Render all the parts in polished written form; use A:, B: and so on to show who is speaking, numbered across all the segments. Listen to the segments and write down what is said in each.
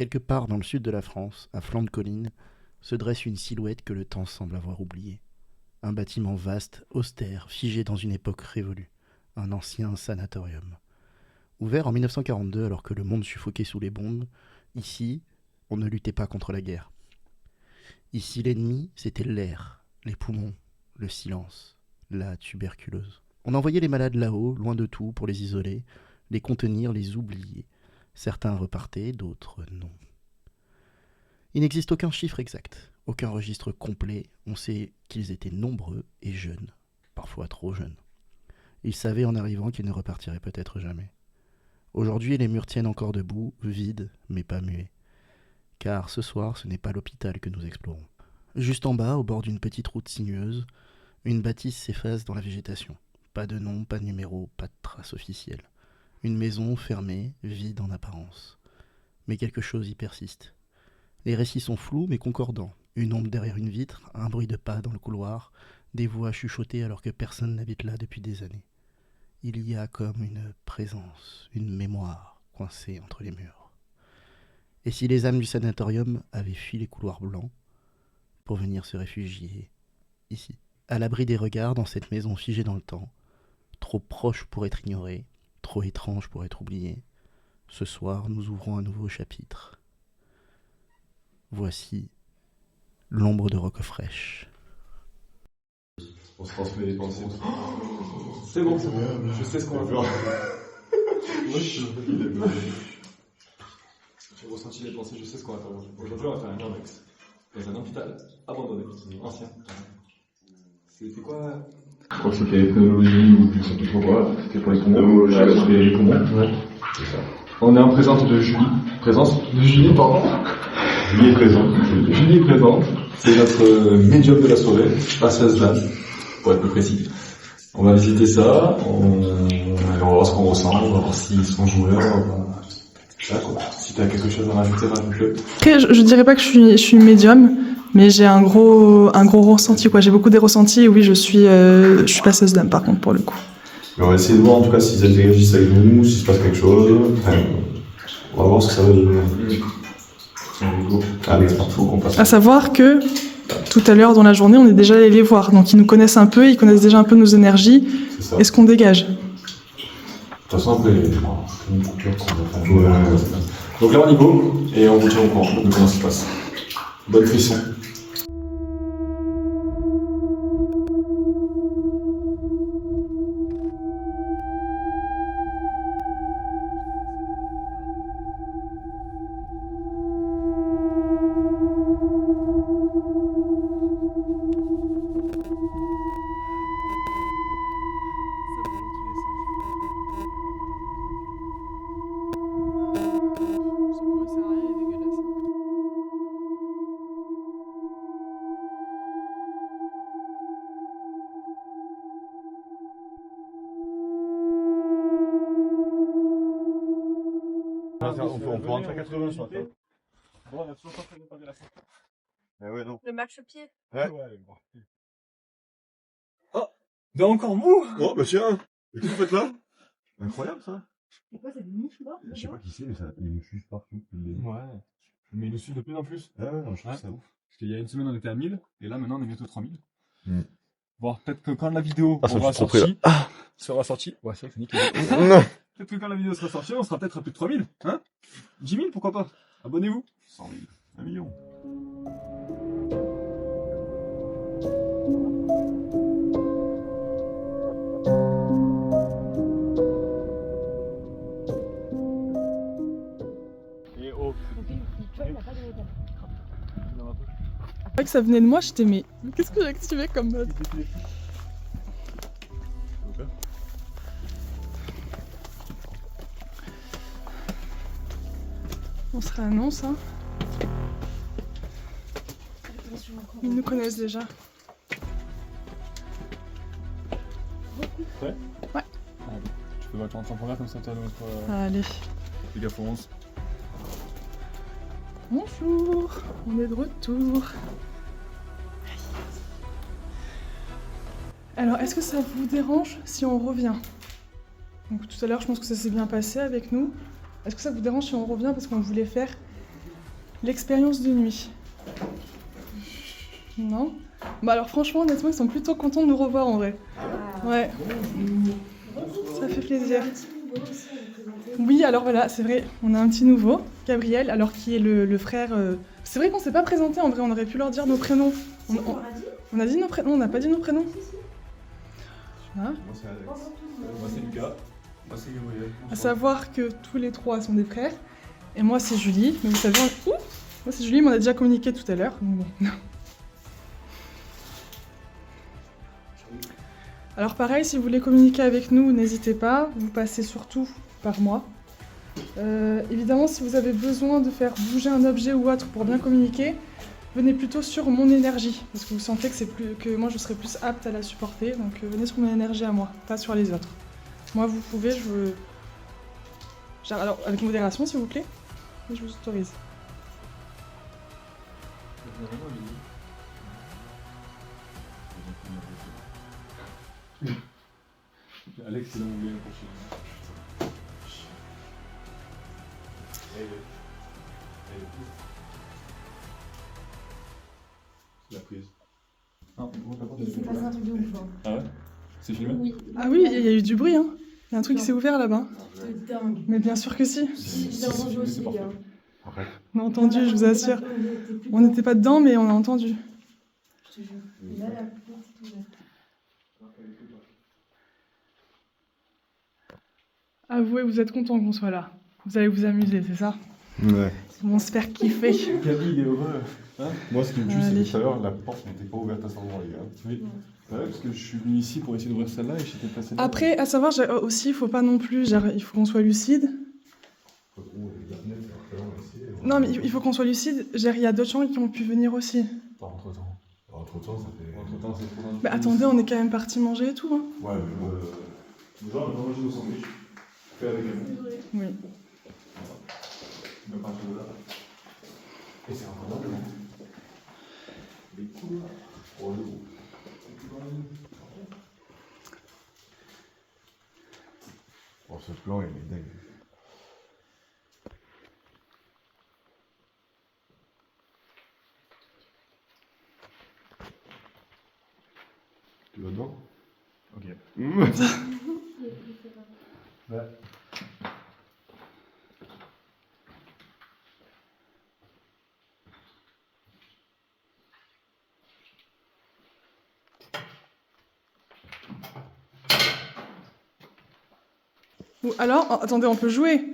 A: Quelque part dans le sud de la France, à flanc de colline, se dresse une silhouette que le temps semble avoir oubliée. Un bâtiment vaste, austère, figé dans une époque révolue. Un ancien sanatorium. Ouvert en 1942 alors que le monde suffoquait sous les bombes, ici, on ne luttait pas contre la guerre. Ici, l'ennemi, c'était l'air, les poumons, le silence, la tuberculose. On envoyait les malades là-haut, loin de tout, pour les isoler, les contenir, les oublier. Certains repartaient, d'autres non. Il n'existe aucun chiffre exact, aucun registre complet. On sait qu'ils étaient nombreux et jeunes, parfois trop jeunes. Ils savaient en arrivant qu'ils ne repartiraient peut-être jamais. Aujourd'hui, les murs tiennent encore debout, vides, mais pas muets. Car ce soir, ce n'est pas l'hôpital que nous explorons. Juste en bas, au bord d'une petite route sinueuse, une bâtisse s'efface dans la végétation. Pas de nom, pas de numéro, pas de trace officielle. Une maison fermée, vide en apparence. Mais quelque chose y persiste. Les récits sont flous mais concordants. Une ombre derrière une vitre, un bruit de pas dans le couloir, des voix chuchotées alors que personne n'habite là depuis des années. Il y a comme une présence, une mémoire coincée entre les murs. Et si les âmes du sanatorium avaient fui les couloirs blancs pour venir se réfugier ici, à l'abri des regards dans cette maison figée dans le temps, trop proche pour être ignorée, trop étrange pour être oubliée, ce soir nous ouvrons un nouveau chapitre. Voici l'ombre de Roquefraîche.
B: On se transmet les pensées. C'est bon, je sais ce qu'on va faire. J'ai ressenti les pensées, je sais ce qu'on va faire. Aujourd'hui, on va faire un urbex. Dans un hôpital abandonné, ancien. C'était quoi?
C: Je crois que c'était pneumologie ou je sais plus trop quoi. C'était pour les poumons. C'était les poumons. Ouais. C'est ça.
B: On est en présence de Julie.
C: Julie est présente.
B: Julie est présente. C'est notre médium de la soirée, passeuse d'âme, pour être plus précis. On va visiter ça, on va voir ce qu'on ressent, on va voir s'ils sont joueurs, ça quoi. Si t'as quelque chose à rajouter, rajoute-le.
D: Après, je dirais pas que je suis médium, mais j'ai un gros ressenti, quoi. J'ai beaucoup des ressentis, et oui, je suis passeuse d'âme, par contre, pour le coup.
C: Mais on va essayer de voir en tout cas s'ils interagissent avec nous, s'il se passe quelque chose. Enfin, on va voir ce que ça va donner. Allez, c'est parti, faut qu'on passe.
D: À savoir que tout à l'heure dans la journée, on est déjà allé les voir, donc ils nous connaissent un peu, ils connaissent déjà un peu nos énergies et ce qu'on dégage.
C: De toute façon, après, une coupure qu'on va faire.
B: Ouais. Donc là on y go, et on vous tient au courant de comment ça se passe. Bonne frisson.
C: On peut rentrer à 80 ce matin.
B: Bon, on a toujours pas préparé la sortie.
C: Ouais, non.
E: Le marchepied.
C: Ouais.
B: Oh, mais encore mou.
C: Oh, bah tiens, qu'est-ce que vous faites là? Incroyable ça.
E: C'est quoi, c'est des mouches là?
C: Je sais pas qui c'est, mais ça, il nous suit partout.
B: Ouais, mais ils nous suivent de plus en plus.
C: Ah ouais, non, je trouve ça ouf.
B: Parce qu'il y a une semaine on était à 1000, et là maintenant on est bientôt 3000.
C: Mm.
B: Bon, peut-être que quand la vidéo
C: Ça me
B: sera
C: fait trop pris,
B: sortie, sera sortie, ouais c'est vrai que c'est nickel.
C: Non.
B: Peut-être que quand la vidéo sera sortie, on sera peut-être à plus de 3000, hein? 10 000, pourquoi pas? Abonnez-vous.
C: 100 000, 1 million.
B: Et oh.
D: C'est vrai que ça venait de moi, j'étais mais qu'est-ce que j'ai activé comme mode? On se réannonce, hein. Ils nous connaissent déjà.
B: Ouais?
D: Ouais.
B: Tu peux mettre en première comme ça t'as notre...
D: Allez.
B: Les gars fonce.
D: Bonjour, on est de retour. Alors, est-ce que ça vous dérange si on revient? Donc tout à l'heure, je pense que ça s'est bien passé avec nous. Est-ce que ça vous dérange si on revient parce qu'on voulait faire L'expérience de nuit. Non? Bah alors franchement, honnêtement, ils sont plutôt contents de nous revoir en vrai. Ouais. Ça fait plaisir. Oui, alors voilà, c'est vrai, on a un petit nouveau, Gabriel, alors qui est le frère... C'est vrai qu'on s'est pas présenté, en vrai, on aurait pu leur dire nos prénoms. On a dit nos prénoms, on n'a pas dit nos prénoms. Hein?
C: Moi c'est Alex. Moi c'est Lucas. Moi c'est Gabriel.
D: À savoir que tous les trois sont des frères, et moi c'est Julie, mais vous savez... Ouh, moi c'est Julie, mais on a déjà communiqué tout à l'heure. Donc bon. Alors pareil, si vous voulez communiquer avec nous, n'hésitez pas, vous passez surtout par moi. Évidemment, si vous avez besoin de faire bouger un objet ou autre pour bien communiquer, venez plutôt sur mon énergie, parce que vous sentez que moi je serai plus apte à la supporter, donc venez sur mon énergie à moi, pas sur les autres. Moi vous pouvez, alors avec modération s'il vous plaît, et je vous autorise.
C: Alex, c'est là où on vient pour la prise.
E: Il s'est passé un truc de ouf. Hein.
C: Ah ouais? C'est filmé?
E: Oui.
D: Ah oui, il y a eu du bruit, hein. Il y a un truc qui s'est ouvert là-bas.
E: C'est dingue.
D: Mais bien sûr que si.
E: J'ai entendu aussi, les gars.
C: Arrête.
D: On a entendu, je vous assure. On n'était pas dedans, mais on a entendu.
E: Je te jure. Là, la porte est ouverte.
D: Avouez, vous êtes content qu'on soit là. Vous allez vous amuser, c'est ça?
C: Ouais.
D: On se faire kiffer.
C: Gabi, il est heureux. Hein? Moi, ce qui me tue, c'est
D: Allez.
C: que tout à l'heure, la porte n'était pas ouverte à cet endroit, les gars. Oui. Ouais, parce que je suis venu ici pour essayer d'ouvrir celle-là et j'étais passé là.
D: Après, à savoir aussi, il faut pas non plus, il faut qu'on soit lucide. Non, mais il faut qu'on soit lucide. Il y a d'autres gens qui ont pu venir aussi.
C: Pas entre-temps. Entre-temps, ça fait... Entre-temps, c'est trop
D: Mais attendez, on est quand même parti manger et tout. Hein.
C: Ouais, mais déjà, on a pas mangé nos sandwichs. Fait avec nous.
D: Oui.
C: On va partir de là. Et c'est encore là, non? Les coups, là. Oh, le gros. Oh, ce plan, il est dingue. Tu vas dedans? Ok. Ouais.
D: Ou alors, attendez, on peut jouer.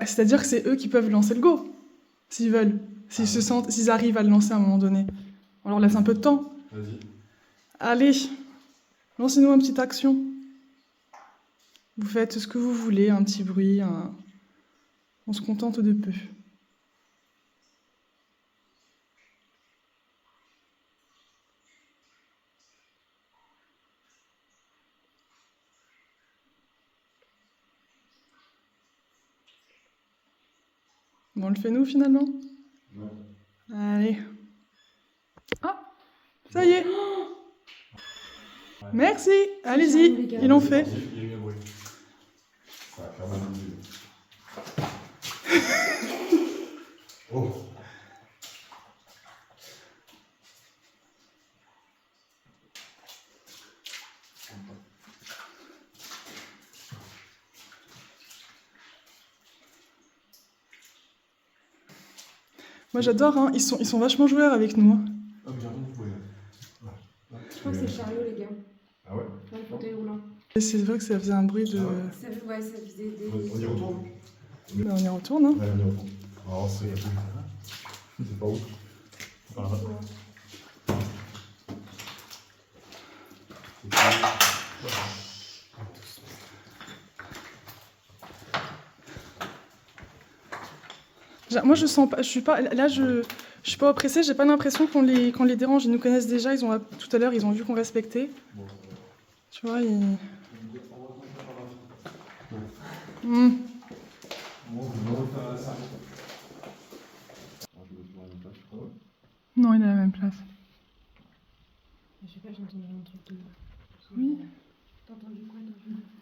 D: C'est-à-dire que c'est eux qui peuvent lancer le go, s'ils veulent. S'ils arrivent à le lancer à un moment donné. On leur laisse un peu de temps.
C: Vas-y.
D: Allez, lancez-nous une petite action. Vous faites ce que vous voulez, un petit bruit, on se contente de peu. Bon, on le fait nous finalement?
C: Ouais.
D: Allez. Ah, ça y est. Merci, allez-y, ils l'ont fait.
C: Il y a eu un bruit. Ça va faire mal aux yeux. Oh.
D: Moi j'adore, hein. Ils sont vachement joueurs avec nous. Hein.
C: Ah, mais j'ai rien trouvé.
E: Je crois que c'est le chariot, les gars.
C: Ah ouais?
E: Dans le fauteuil roulant.
D: Et c'est vrai que ça faisait un bruit de...
E: Ça faisait des...
C: On y retourne?
D: Ben, on y retourne, hein.
C: Ouais, on y retourne. Alors, c'est pas ouf. Voilà.
D: Moi je sens pas, je suis pas, là je suis pas oppressée, j'ai pas l'impression qu'on les dérange, ils nous connaissent déjà, tout à l'heure ils ont vu qu'on respectait. Tu vois, Non, il est à la même place.
E: Je sais pas, j'ai entendu un truc de...
D: Oui.
E: T'as entendu quoi?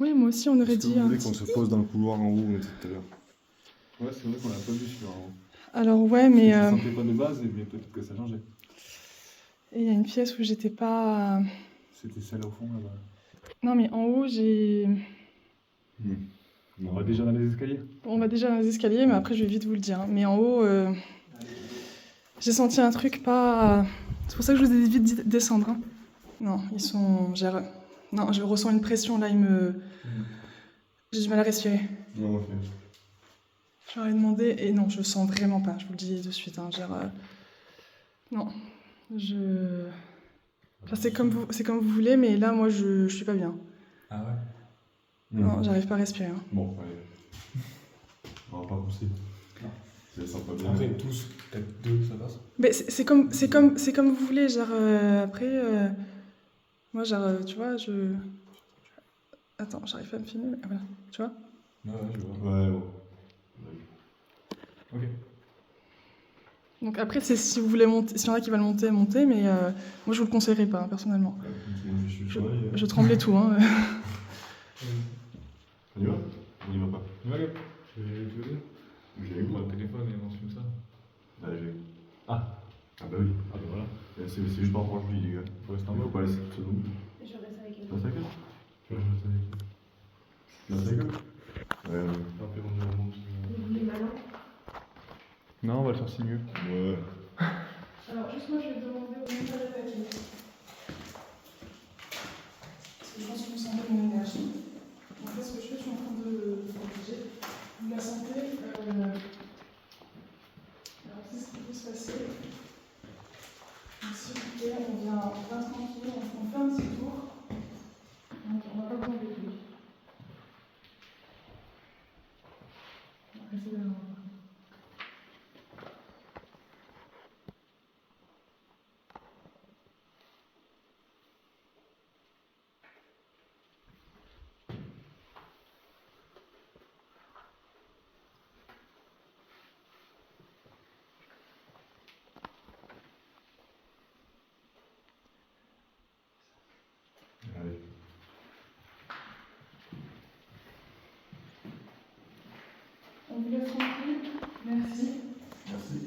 D: Oui, moi aussi on aurait
C: Est-ce que
D: dit...
C: vous voulez qu'on se pose dans le couloir en haut où on était tout à l'heure? Ouais, c'est vrai qu'on l'a pas vu celui-là. Hein.
D: Alors ouais, mais
C: Je sentais pas de base, mais peut-être que ça changeait.
D: il y a une pièce où j'étais pas...
C: C'était celle au fond là-bas.
D: Non mais en haut, j'ai...
C: On va déjà dans les escaliers.
D: On va déjà dans les escaliers, mais après je vais vite vous le dire. Hein. Mais en haut, j'ai senti un truc pas... C'est pour ça que je vous ai dit vite descendre. Hein. Non, ils sont... Non, je ressens une pression là, j'ai du mal à respirer.
C: Non, ok.
D: Je leur ai demandé, et non, je sens vraiment pas, je vous le dis de suite. Hein, non, Enfin, c'est comme vous voulez, mais là, moi, je suis pas bien.
C: Ah ouais.
D: Non, j'arrive pas à respirer. Hein.
C: Bon, allez. On va pas pousser. Non. Ça sent pas bien.
B: Après, tous, peut-être 2, ça passe.
D: Mais c'est comme vous voulez, genre, après, moi, genre, tu vois, Attends, j'arrive pas à me filmer, mais voilà, tu vois.
B: Ouais, je vois.
C: Ouais, bon.
B: Ok.
D: Donc après, c'est si vous voulez monter, s'il y en a qui veulent monter, mais moi, je vous le conseillerais pas, hein, personnellement. Je tremblais tout, hein.
C: On y va? On y va pas.
B: Ouais, je vais te dire. J'ai eu mon téléphone et on filme ça.
C: Ah, j'ai eu.
B: Ah
C: Ah, bah oui.
B: bah voilà.
C: C'est juste par rapport à lui, les gars.
B: Faut rester en
C: Il
B: bas.
C: faut pas laisser tout ça nous.
E: Je reste avec elle.
C: Tu restes avec elle?
B: Je vais rester avec lui.
C: Tu restes avec elle? Ouais, ouais.
B: Après, on remonte.
E: Vous voulez malin?
B: Non, on va le faire si mieux.
C: Ouais.
D: Alors, juste moi, je vais demander au même pas d'attaquer. Parce que je pense que vous sentez mon énergie. Donc là, ce que je fais, je suis en train de protéger. Vous la sentez Alors, c'est ce qui peut se passer. Donc, s'il vous plaît, on vient tranquille, on fait un petit tour. Donc, on va pas vous embêter. Restez là.
C: Allez.
D: On vous laisse tranquille. Merci.
C: Merci.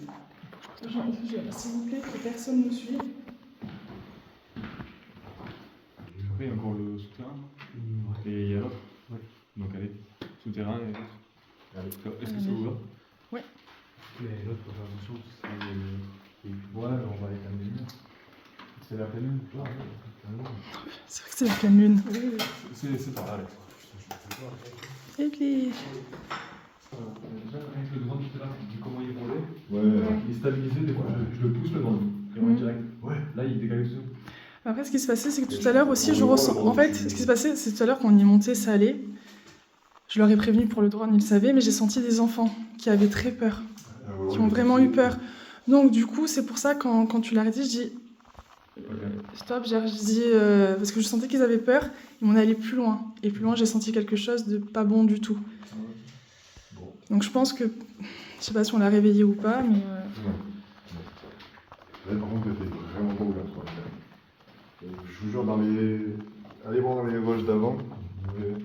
D: S'il vous plaît, que personne ne suive.
B: Après, il y a encore le souterrain. Et il y a l'autre. Ouais. Donc, allez. Souterrain et l'autre.
C: Allez.
B: Est-ce que ça vous va?
D: Ouais.
B: Mais l'autre, faut faire attention. Ouais, mais on va aller calmer le mur. C'est la pleine lune. Ouais,
D: C'est vrai que c'est la pleine lune.
B: c'est pas mal.
D: Et puis...
B: Déjà, avec le drone qui est là, vu comment il est roulé,
C: Ouais.
B: il est stabilisé, des fois je le pousse le drone. Et on va direct. Ouais. Là, il décale tout.
D: Après, ce qui se passait, c'est que tout à l'heure aussi, je ressens... En fait, ce qui se passait, c'est tout à l'heure, quand on y montait, ça allait. Je leur ai prévenu pour le drone, ils le savaient, mais j'ai senti des enfants qui avaient très peur, qui ont vraiment eu peur. Donc, du coup, c'est pour ça, quand tu l'as dit, je dis... Stop, je dis... parce que je sentais qu'ils avaient peur, et on allait plus loin. Et plus loin, j'ai senti quelque chose de pas bon du tout. Donc, je pense que... Je sais pas si on l'a réveillé ou pas, mais...
C: Là, par contre, t'es vraiment pas ouvert, quoi. Je vous jure, allez voir dans les roches d'avant. Vous verrez.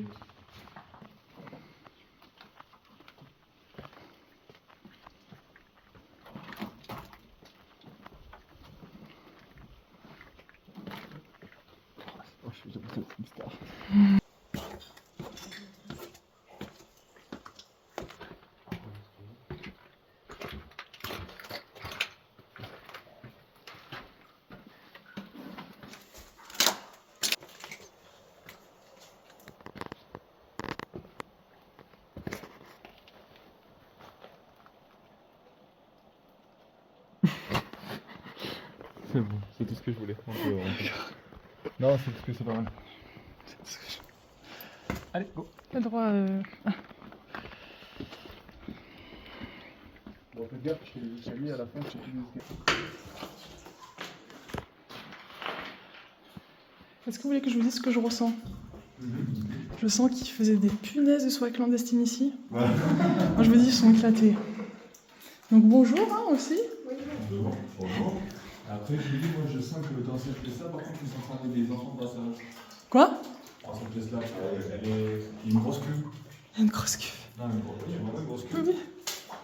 B: C'est bon, c'est tout ce que je voulais. Non, c'est parce que c'est pas mal. Allez, go.
D: T'as le droit...
C: Bon, faites gaffe, je t'ai mis à la fin, je sais plus les
D: Est-ce que vous voulez que je vous dise ce que je ressens? Je sens qu'ils faisaient des punaises de soirée clandestine ici.
C: Ouais.
D: Moi, je vous dis, ils sont éclatés. Donc bonjour hein, aussi.
C: Bonjour.
B: Après, je lui dis, moi je sens que dans cette pièce-là, par contre, ils sont en train de des enfants de passage.
D: Quoi?
B: Dans cette pièce-là, elle est une grosse queue.
D: Il y a une grosse cuve.
B: Non, mais il y a vraiment une grosse queue.
D: Oui.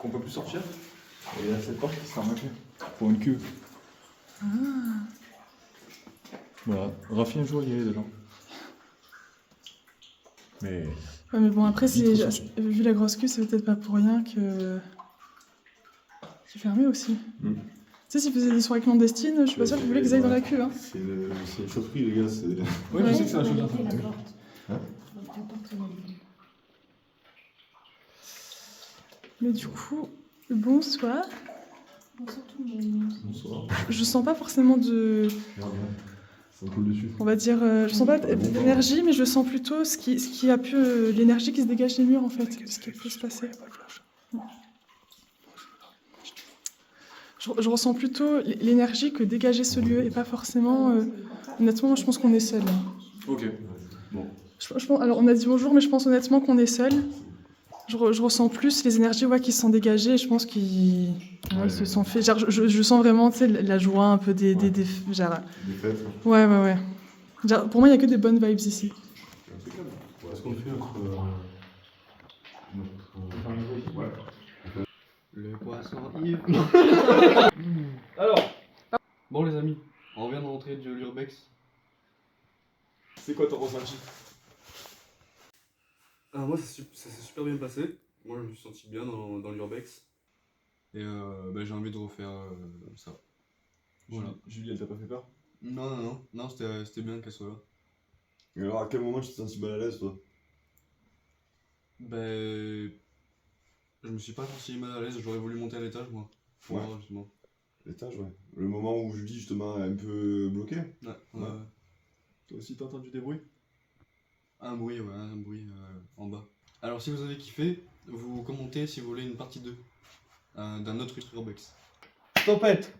B: qu'on peut plus sortir. Et il y a cette porte qui se ferme un peu. Pour une queue.
D: Ah.
B: Voilà. Rafi un jour il y est dedans. Mais.
D: Ouais, mais bon, après,
B: Vite ressorti.
D: vu la grosse queue, c'est peut-être pas pour rien que. C'est fermé aussi.
B: Mm.
D: Tu sais, s'ils faisaient des soirées clandestines, je suis pas sûre qu'ils voulaient qu'ils aillent dans la queue. Hein.
C: C'est une chaufferie, les gars. C'est...
B: Ouais, je sais que c'est un chose.
E: La porte.
B: Hein
E: La porte, elle est-
D: Mais du coup, bonsoir.
E: Bonsoir tout le monde.
C: Bonsoir.
D: Je sens pas forcément de.
C: Ça me coule dessus.
D: On va dire. Je sens pas d'énergie, mais je sens plutôt ce qui a pu. L'énergie qui se dégage des murs, en fait. Ce qui peut se passer. Je ressens plutôt l'énergie que dégageait ce lieu et pas forcément. Honnêtement, moi, je pense qu'on est seul.
B: Ok. Bon.
D: Je pense, alors, on a dit bonjour, mais je pense honnêtement qu'on est seul. Je ressens plus les énergies qui se sont dégagées. Je pense qu'ils ils se sont fait. Genre, je sens vraiment la joie un peu des genre,
C: Des fêtes.
D: ouais. Genre, pour moi, il n'y a que des bonnes vibes ici.
C: Impeccable. Est-ce qu'on fait notre. Ouais.
F: Le poisson Yves. Alors, bon les amis, on vient de rentrer de l'Urbex.
B: C'est quoi ton ressenti?
F: Moi ça s'est super bien passé. Moi je me suis senti bien dans l'Urbex. Et j'ai envie de refaire ça. Voilà.
C: Julie, elle t'a pas fait peur?
F: Non, c'était bien qu'elle soit là.
C: Et alors, à quel moment tu t'es senti mal à l'aise, toi?
F: Je me suis pas senti mal à l'aise, j'aurais voulu monter à l'étage moi. Pour
C: Ouais.
F: voir justement.
C: L'étage, ouais. Le moment où Julie, justement, est un peu bloquée.
F: Ouais.
C: Toi aussi, t'as entendu des bruits?
F: Un bruit en bas. Alors si vous avez kiffé, vous commentez si vous voulez une partie 2 d'un autre Urbex.
B: Tempête!